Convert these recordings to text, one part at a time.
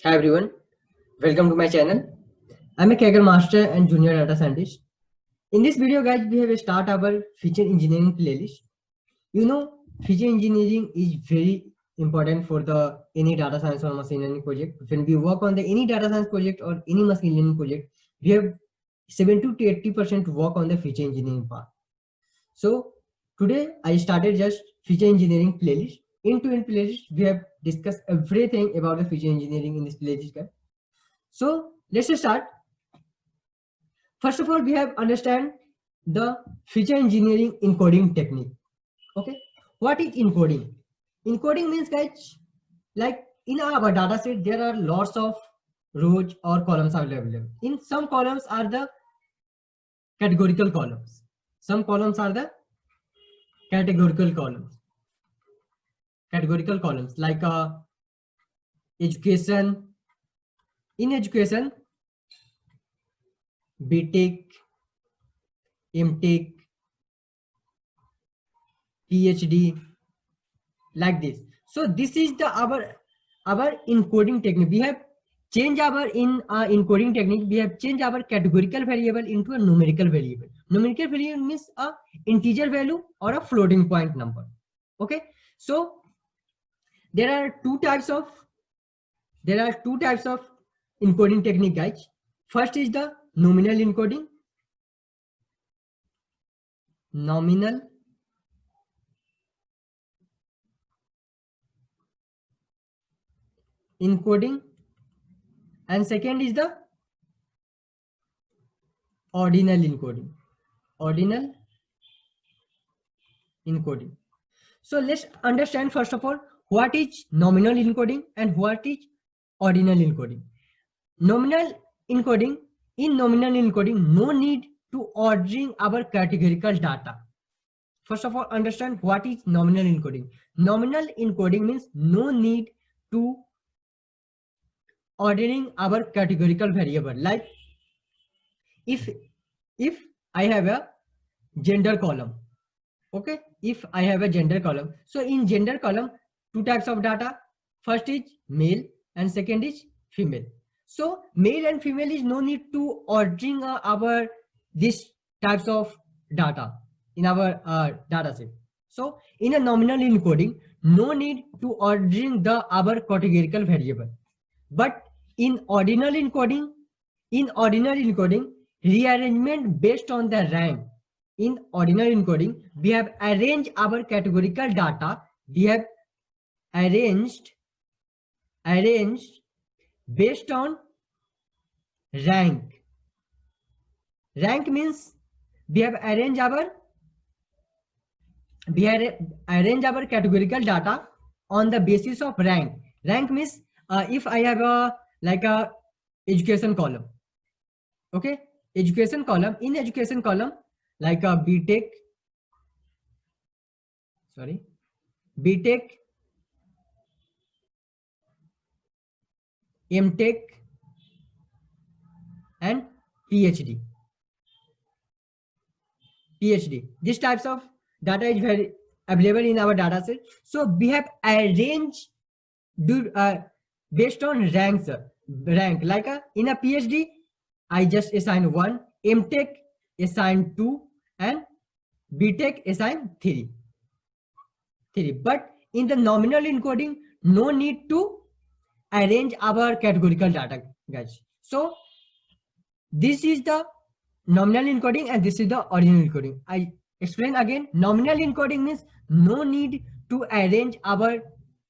Hi everyone, welcome to my channel. I'm a Kaggle master and junior data scientist. In this video guys, we have start our feature engineering playlist. You know, feature engineering is very important for the any data science or machine learning project. When we work on the any data science project or any machine learning project, we have 70 to 80% work on the feature engineering part. So today I started just feature engineering playlist. In playlist, we have discussed everything about the feature engineering in this playlist guys. So let's start. First of all, we have understand the feature engineering encoding technique. Okay, what is encoding? Encoding means guys, like in our data set, there are lots of rows or columns are available. In some columns are the categorical columns. Some columns are the categorical columns. Categorical columns like education. In education, BTech, MTech, PhD, like this. So this is the our encoding technique. We have changed our encoding technique. We have changed our categorical variable into a numerical variable. Numerical variable means a integer value or a floating point number. Okay, so there are two types of encoding technique guys. First is the nominal encoding. Nominal encoding, and second is the ordinal encoding. Ordinal encoding. So let's understand first of all what is nominal encoding and what is ordinal encoding. Nominal encoding, in nominal encoding, no need to ordering our categorical data. First of all, understand what is nominal encoding. Nominal encoding means no need to ordering our categorical variable. Like if I have a gender column, okay, if I have a gender column, so in gender column, two types of data. First is male and second is female. So male and female is no need to ordering our this types of data in our data set. So in a nominal encoding, no need to ordering the our categorical variable. But in ordinal encoding, rearrangement based on the rank. In ordinal encoding, we have arranged our categorical data. We have arranged based on rank. Rank means we have arranged our categorical data on the basis of rank. Rank means if I have a like a education column, okay, education column, in education column like a BTech, MTech and PhD. These types of data is very available in our data set. So we have arranged based on ranks. Rank like in a PhD, I just assign 1, MTech assign 2, and BTech assign 3. But in the nominal encoding, no need to arrange our categorical data, guys. So this is the nominal encoding and this is the ordinal encoding. I explain again. Nominal encoding means no need to arrange our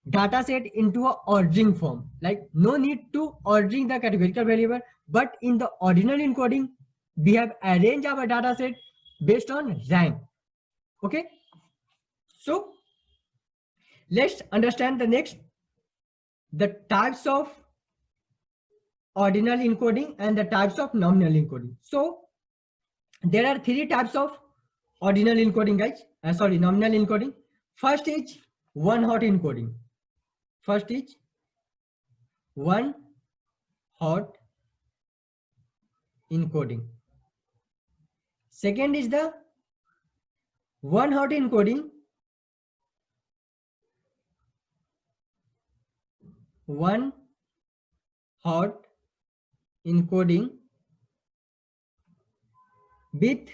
data set into a ordering form. Like no need to ordering the categorical variable. But in the ordinal encoding, we have arranged our data set based on rank. Okay. So let's understand the next, the types of ordinal encoding and the types of nominal encoding. So there are three types of ordinal encoding, guys. Nominal encoding. First is one hot encoding. First is one hot encoding. Second is the one hot encoding. One hot encoding with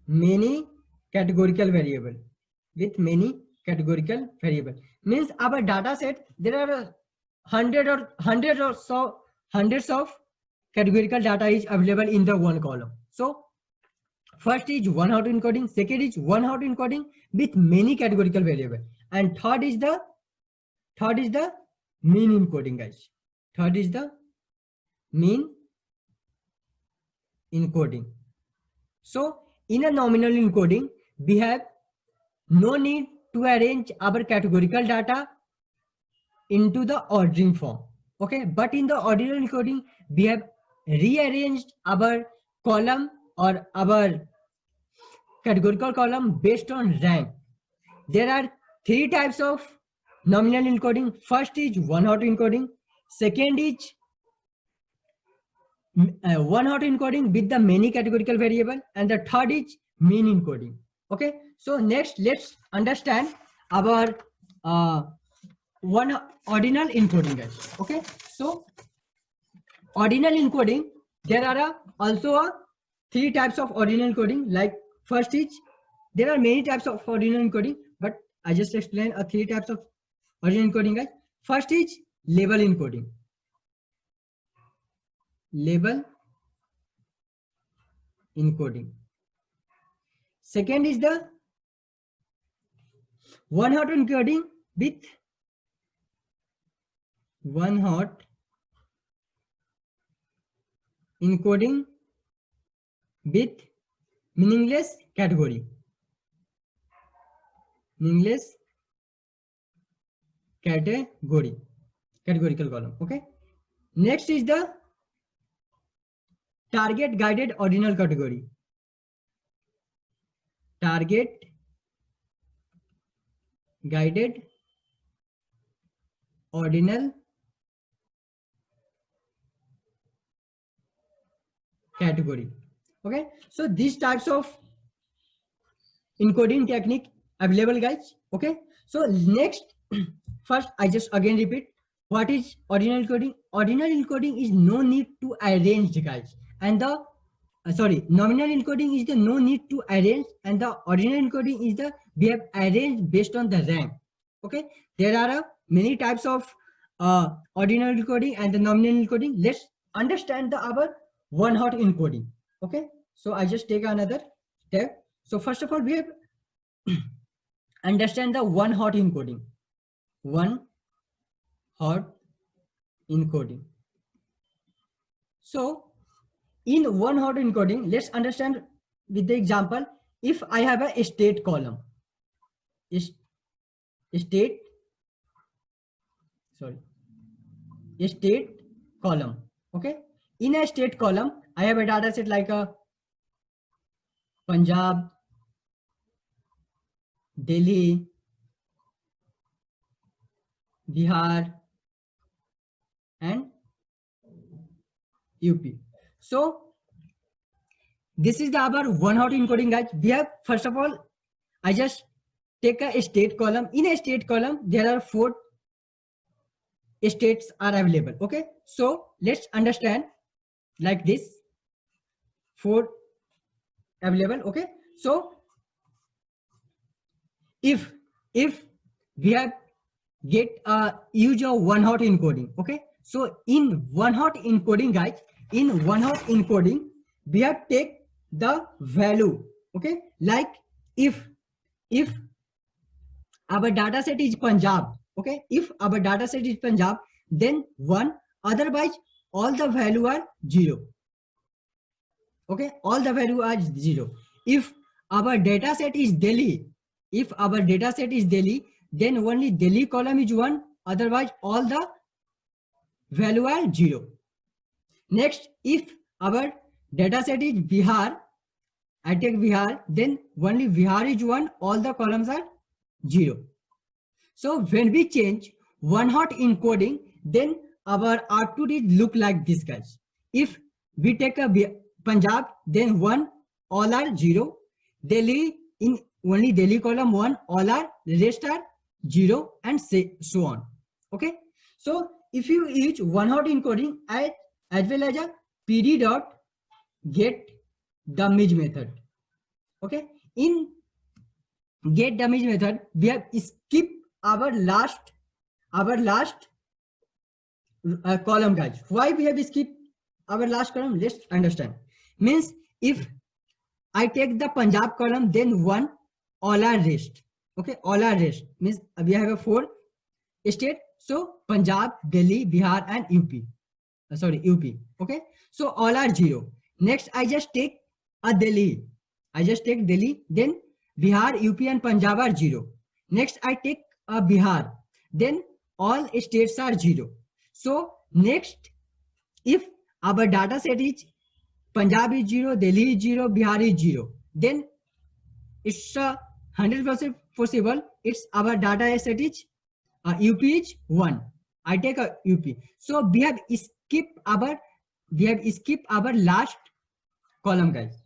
many categorical variable. With many categorical variable means our data set there are hundreds of categorical data is available in the one column. So first is one hot encoding, second is one hot encoding with many categorical variable, and third is the mean encoding, guys. Third is the mean encoding. So in a nominal encoding we have no need to arrange our categorical data into the ordering form, okay, but in the ordinal encoding we have rearranged our column or our categorical column based on rank. There are three types of nominal encoding. First is one hot encoding, second is one hot encoding with the many categorical variable, and the third is mean encoding. Okay, so next let's understand our one ordinal encoding, guys. Okay, so ordinal encoding, there are also three types of ordinal encoding. Like first is, there are many types of ordinal encoding, but I just explain three types of ordinal encoding, guys. First is label encoding. Label encoding. Second is the one hot encoding with one hot encoding with meaningless category. Meaningless category, categorical column. Okay. Next is the target guided ordinal category. Target guided ordinal category. Okay, so these types of encoding technique available, guys. Okay, so next, first I just again repeat what is ordinal encoding. Ordinal encoding is no need to arrange, guys, and the nominal encoding is the no need to arrange, and the ordinal encoding is the we have arranged based on the rank. Okay, there are many types of ordinal encoding and the nominal encoding. Let's understand our one hot encoding. Okay, so I just take another step. So first of all, we have understand the one hot encoding. One hot encoding. So in one hot encoding, let's understand with the example. If I have a state column, state column. Okay, in a state column I have a data set like a Punjab, Delhi, Bihar and UP. So this is our one hot encoding, guys. We have, first of all, I just take a state column. In a state column there are 4 states are available. Okay, so let's understand like this, 4 available. Okay, so if we have get a use of one hot encoding. Okay, so in one hot encoding, guys, in one hot encoding we have take the value. Okay, like if our data set is Punjab. Okay, if our data set is Punjab, then 1, otherwise all the value are 0. Okay, all the value are 0. If our data set is Delhi, then only Delhi column is 1, otherwise all the value are 0. Next, if our data set is Bihar, I take Bihar, then only Bihar is 1, all the columns are 0. So when we change one hot encoding, then our output is look like this, guys. If we take a Punjab, then 1, all are 0. Delhi, in only Delhi column 1, all are, rest are 0, and so on. Okay, so if you use one hot encoding as well as a pd dot get damage method. Okay, in get damage method we have skip our last column, guys. Why we have skipped our last column? Let's understand. Means if I take the Punjab column, then one, all are rest. Okay, all are rest means we have a 4 state. So Punjab, Delhi, Bihar, and UP. Sorry, UP. Okay, so all are 0. Next, I just take a Delhi. I just take Delhi. Then Bihar, UP, and Punjab are 0. Next, I take a Bihar. Then all states are 0. So next, if our data set is Punjab is 0, Delhi is 0, Bihar is 0, then it's 100% possible. It's our data set is UP is 1. I take a UP. So we have skipped our last column, guys,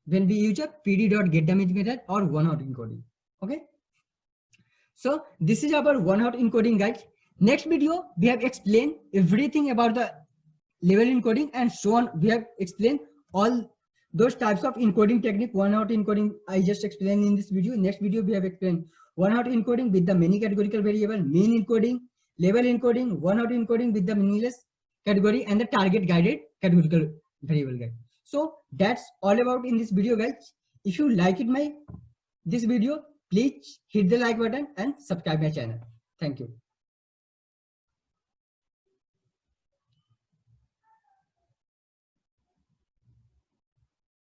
when we use a pd.getDamage method or one hot encoding. Okay. So this is our one hot encoding, guys. Next video we have explained everything about the level encoding and so on. We have explained all those types of encoding technique. One hot encoding I just explained in this video. Next video we have explained one hot encoding with the many categorical variable, mean encoding, level encoding, one hot encoding with the meaningless category, and the target guided categorical variable, guys. So that's all about in this video, guys. If you like it this video, please hit the like button and subscribe my channel. Thank you.